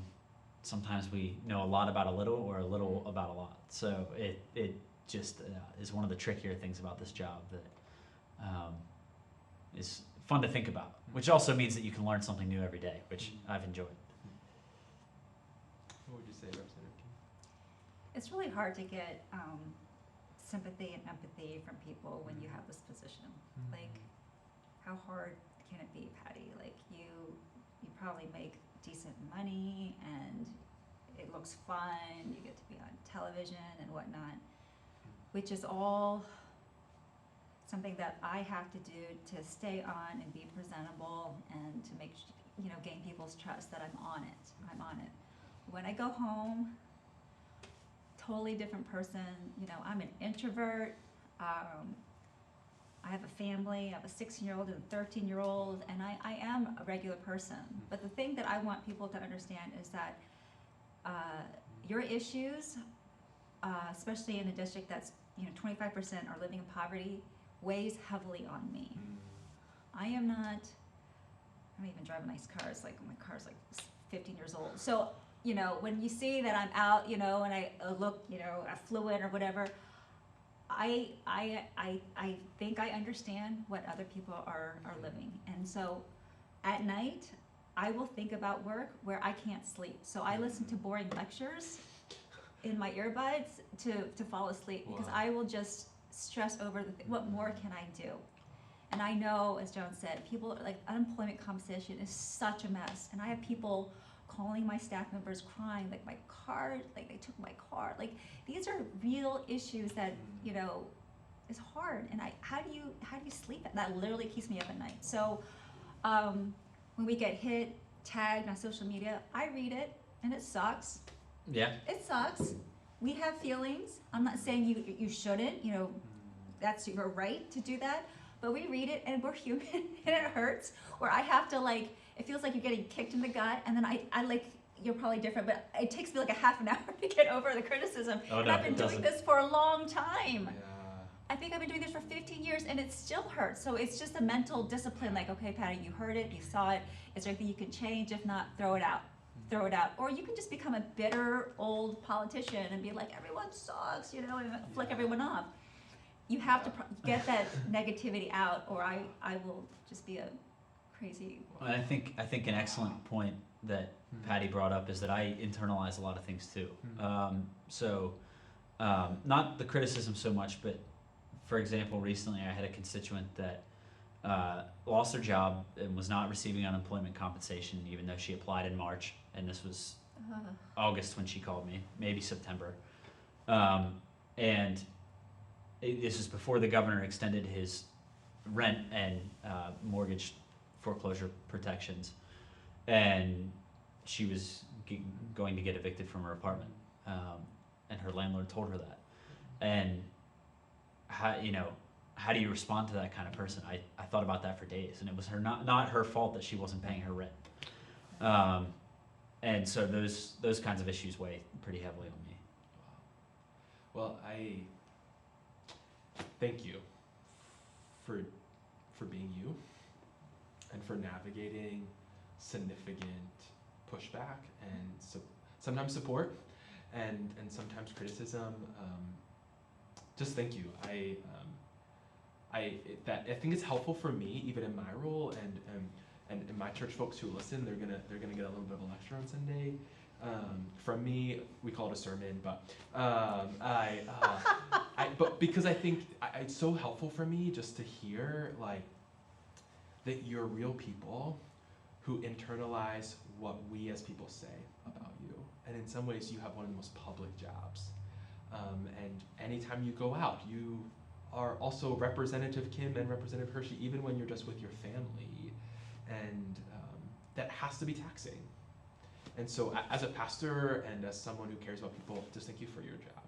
sometimes we know a lot about a little, or a little about a lot. So it just is one of the trickier things about this job that is fun to think about, which also means that you can learn something new every day, which I've enjoyed. What would you say, Representative King? It's really hard to get sympathy and empathy from people when you have this position. Like, how hard can it be, Patty? Like, you probably make decent money and it looks fun, you get to be on television and whatnot, which is all something that I have to do to stay on and be presentable and to make, gain people's trust that I'm on it. When I go home, totally different person. I'm an introvert. I have a family. I have a 16-year-old and a 13-year-old, and I am a regular person. But the thing that I want people to understand is that your issues, especially in a district that's 25% are living in poverty, weighs heavily on me. I don't even drive a nice car. It's like my car's like 15 years old. So when you see that I'm out, and I look, affluent or whatever, I think I understand what other people are living. And so at night, I will think about work where I can't sleep. So I listen to boring lectures in my earbuds to fall asleep, because Wow. I will just stress over what more can I do. And I know, as John said, people like unemployment compensation is such a mess. And I have people calling my staff members crying, like my car, like they took my car. Like these are real issues that, is hard. And how do you sleep? That literally keeps me up at night. So when we get hit, tagged on social media, I read it and it sucks. Yeah. It sucks. We have feelings. I'm not saying you shouldn't, that's your right to do that. But we read it and we're human and it hurts. Or I have to it feels like you're getting kicked in the gut, and then I you're probably different, but it takes me like a half an hour to get over the criticism. Oh, and no, I've been it doing doesn't. this for a long time. Yeah. I think I've been doing this for 15 years and it still hurts. So it's just a mental discipline, like, okay, Patty, you heard it, you saw it. Is there anything you can change? If not, throw it out. Throw it out. Or you can just become a bitter old politician and be like, everyone sucks, and flick everyone off. You have to get that negativity out, or I will just be a crazy. And I think an excellent point that Patty brought up is that I internalize a lot of things too. Not the criticism so much, but for example, recently I had a constituent that lost her job and was not receiving unemployment compensation, even though she applied in March, and this was August when she called me, maybe September, and this is before the governor extended his rent and mortgage foreclosure protections, and she was going to get evicted from her apartment, and her landlord told her that. And how do you respond to that kind of person? I thought about that for days, and it was not her fault that she wasn't paying her rent. And so those kinds of issues weigh pretty heavily on me. Well, I thank you for being you and for navigating significant pushback and sometimes support and sometimes criticism. Just thank you. I think it's helpful for me, even in my role, and my church folks who listen, they're gonna get a little bit of a lecture on Sunday. From me, we call it a sermon, but but because I think it's so helpful for me just to hear that you're real people who internalize what we as people say about you, and in some ways you have one of the most public jobs. And anytime you go out, you are also Representative Kim and Representative Hershey, even when you're just with your family, and that has to be taxing. And so as a pastor and as someone who cares about people, just thank you for your job.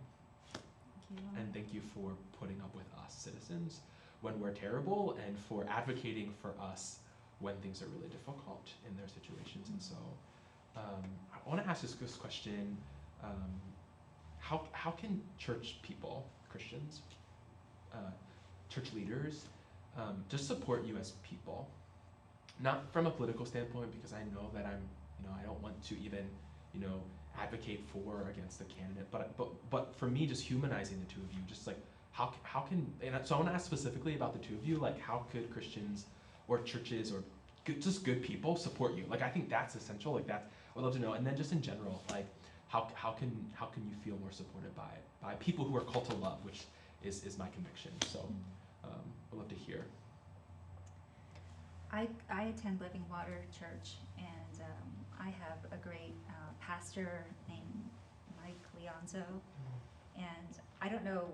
Thank you. And thank you for putting up with us citizens when we're terrible, and for advocating for us when things are really difficult in their situations. And so I want to ask this question. How can church people, Christians, church leaders, just support you as people? Not from a political standpoint, because I know that I don't want to even, advocate for or against the candidate, but for me, just humanizing the two of you, just how can, and so I want to ask specifically about the two of you, how could Christians or churches or just good people support you? I think that's essential. I'd love to know. And then just in general, how can you feel more supported by people who are called to love, which is my conviction. So I'd love to hear. I attend Living Water Church, and I have a great pastor named Mike Leonzo, and I don't know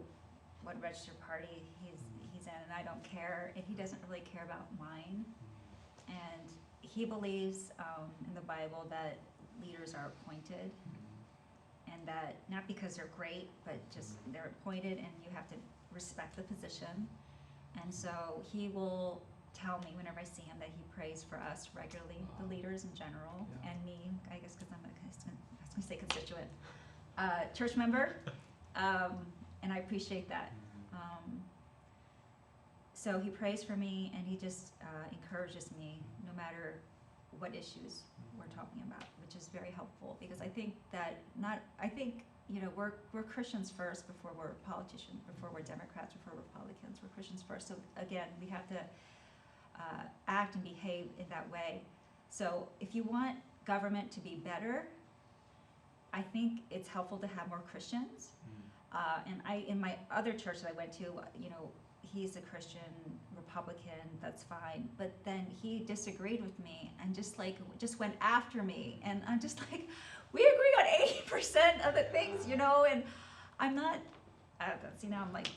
what registered party he's in and I don't care, and he doesn't really care about mine. And he believes in the Bible that leaders are appointed, and that not because they're great, but just they're appointed and you have to respect the position. And so he will tell me whenever I see him that he prays for us regularly, the leaders in general, Yeah. and me, I guess because I was going to say constituent, church member, and I appreciate that. So he prays for me, and he just encourages me no matter what issues we're talking about, which is very helpful, because I think we're Christians first before we're politicians, before we're Democrats, before we're Republicans. We're Christians first. So again, we have to act and behave in that way. So if you want government to be better, I think it's helpful to have more Christians. And in my other church that I went to, he's a Christian Republican, that's fine. But then he disagreed with me and just went after me. And I'm just like, we agree on 80% of the things, and I'm not, see now I'm like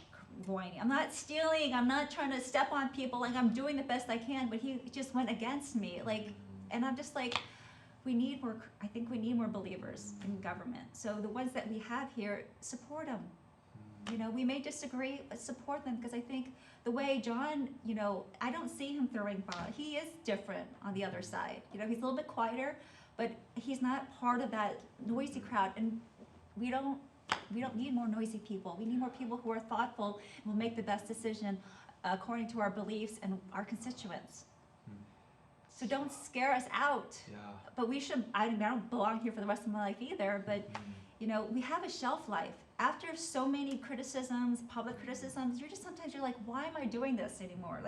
whiny. I'm not stealing, I'm not trying to step on people, like I'm doing the best I can, but he just went against me. And I'm just like, I think we need more believers in government. So the ones that we have here, support them. We may disagree, but support them, because I think the way John, I don't see him throwing bottles. He is different on the other side. He's a little bit quieter, but he's not part of that noisy crowd. And we don't need more noisy people. We need more people who are thoughtful and will make the best decision according to our beliefs and our constituents. So don't scare us out. Yeah. But we should, I don't belong here for the rest of my life either, but we have a shelf life. After so many criticisms, public criticisms, sometimes you're like, why am I doing this anymore?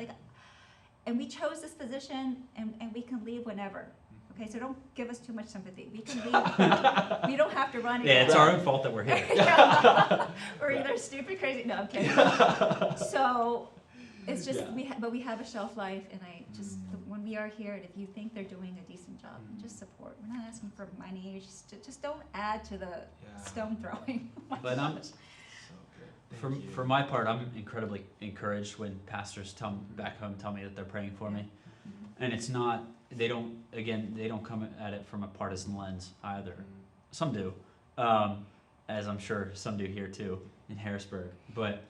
And we chose this position, and we can leave whenever. Okay, so don't give us too much sympathy. We can leave. We don't have to run again. Yeah, it's our own fault that we're here. We're either stupid, crazy. No, I'm kidding. So it's just but we have a shelf life, and when we are here, and if you think they're doing a decent job, just support. We're not asking for money. Just don't add to the stone throwing. But So good. for my part, I'm incredibly encouraged when pastors back home tell me that they're praying for me, and it's not. They don't come at it from a partisan lens either. Some do, as I'm sure some do here too in Harrisburg. But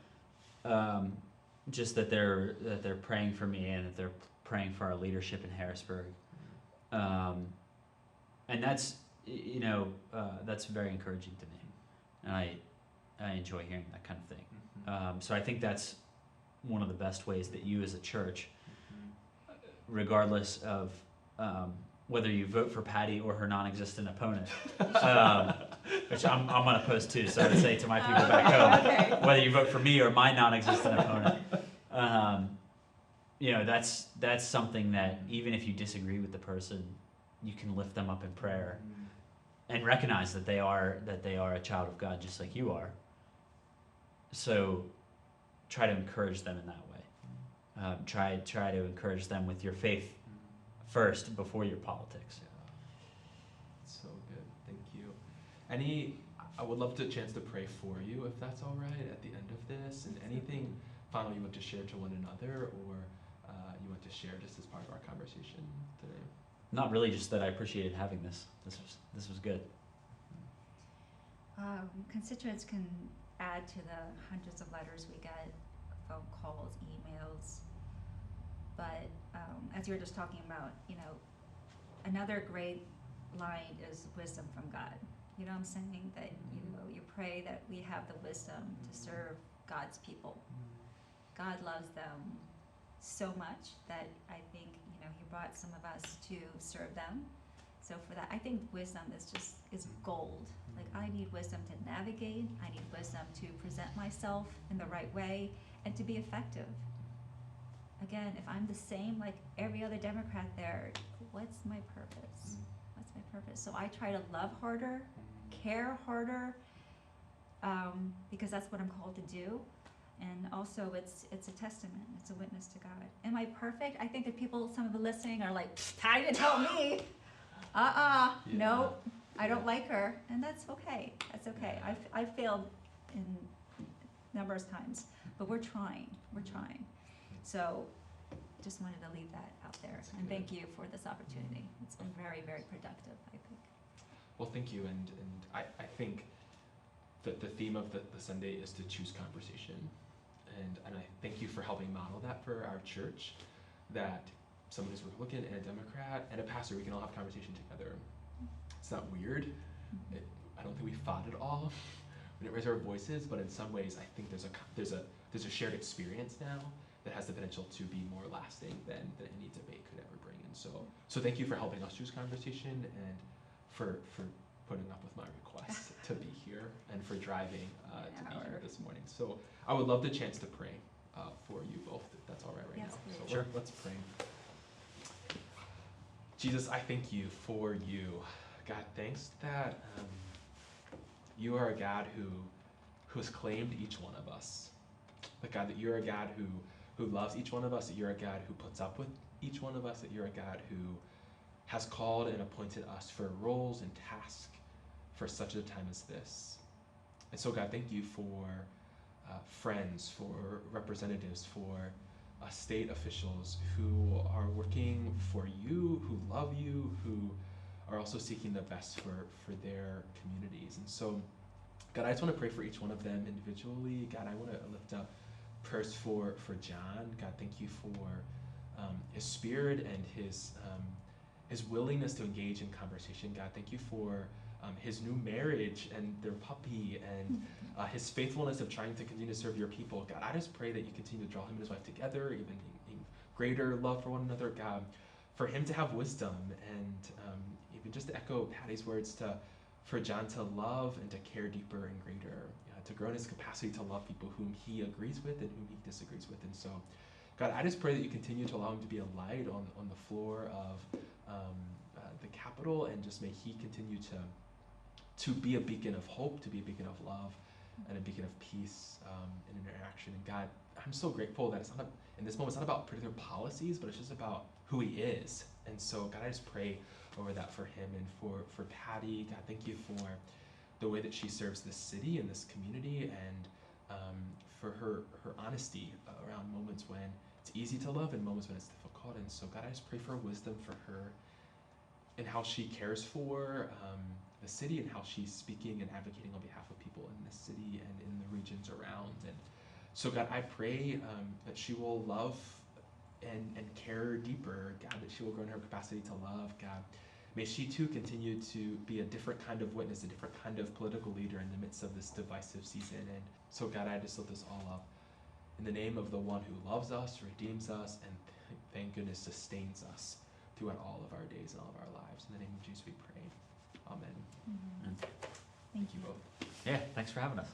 just that they're praying for me, and that they're praying for our leadership in Harrisburg, and that's that's very encouraging to me, and I enjoy hearing that kind of thing. So I think that's one of the best ways that you as a church, regardless of whether you vote for Patty or her non-existent opponent, which I'm going to post too, so I would say to my people back home, whether you vote for me or my non-existent opponent, that's something that even if you disagree with the person, you can lift them up in prayer and recognize that they are a child of God just like you are. So try to encourage them in that way. Try to encourage them with your faith first before your politics. That's so good. Thank you. I would love a chance to pray for you, if that's all right, at the end of this. And anything final you want to share to one another, or you want to share just as part of our conversation today? Not really, just that I appreciated having this. This was good. Constituents can add to the hundreds of letters we get, phone calls, emails. But as you were just talking about, another great line is wisdom from God. You know what I'm saying? That you pray that we have the wisdom to serve God's people. God loves them so much that I think He brought some of us to serve them. So for that, I think wisdom is gold. Like, I need wisdom to navigate. I need wisdom to present myself in the right way and to be effective. Again, if I'm the same like every other Democrat there, what's my purpose? What's my purpose? So I try to love harder, care harder, because that's what I'm called to do. And also it's a testament, it's a witness to God. Am I perfect? I think that some of the listening are like, Patty didn't tell me. No, I don't like her. And that's okay, that's okay. I've failed in numerous times, but we're trying. So just wanted to leave that out there. That's And good. thank you for this opportunity. It's been very, very productive, I think. Well, thank you, and I think that the theme of the Sunday is to choose conversation, and I thank you for helping model that for our church, that someone who's Republican and a Democrat and a pastor, we can all have conversation together. It's not weird. I don't think we fought at all. We didn't raise our voices, but in some ways, I think there's a shared experience now that has the potential to be more lasting than any debate could ever bring. And so thank you for helping us choose conversation and for putting up with my request to be here and for driving to be here this morning. So I would love the chance to pray for you both, if that's all right Yes, now. please. So Sure. let's pray. Jesus, I thank you for you. God, thanks that you are a God who has claimed each one of us. But God, that you're a God who loves each one of us, that you're a God who puts up with each one of us, that you're a God who has called and appointed us for roles and tasks for such a time as this. And so God, thank you for friends, for representatives, for state officials who are working for you, who love you, who are also seeking the best for their communities. And so, God, I just want to pray for each one of them individually. God, I want to lift up prayers for John. God, thank you for his spirit and his willingness to engage in conversation. God, thank you for his new marriage and their puppy and his faithfulness of trying to continue to serve your people. God, I just pray that you continue to draw him and his wife together, even in greater love for one another. God, for him to have wisdom and even just to echo Patty's words, for John to love and to care deeper and greater, to grow in his capacity to love people whom he agrees with and whom he disagrees with. And so, God, I just pray that you continue to allow him to be a light on the floor of the Capitol, and just may he continue to be a beacon of hope, to be a beacon of love, and a beacon of peace in interaction. And God, I'm so grateful that in this moment, it's not about particular policies, but it's just about who he is. And so, God, I just pray over that for him and for Patty. God, thank you for the way that she serves this city and this community, and for her honesty around moments when it's easy to love and moments when it's difficult. And so, God, I just pray for wisdom for her and how she cares for the city and how she's speaking and advocating on behalf of people in this city and in the regions around. And so, God, I pray that she will love and care deeper. God, that she will grow in her capacity to love. God, may she too continue to be a different kind of witness, a different kind of political leader in the midst of this divisive season. And so, God, I just lift this all up in the name of the one who loves us, redeems us, and thank goodness sustains us throughout all of our days and all of our lives. In the name of Jesus we pray. Amen. Mhm. And Thank you. both. yeah, thanks for having us.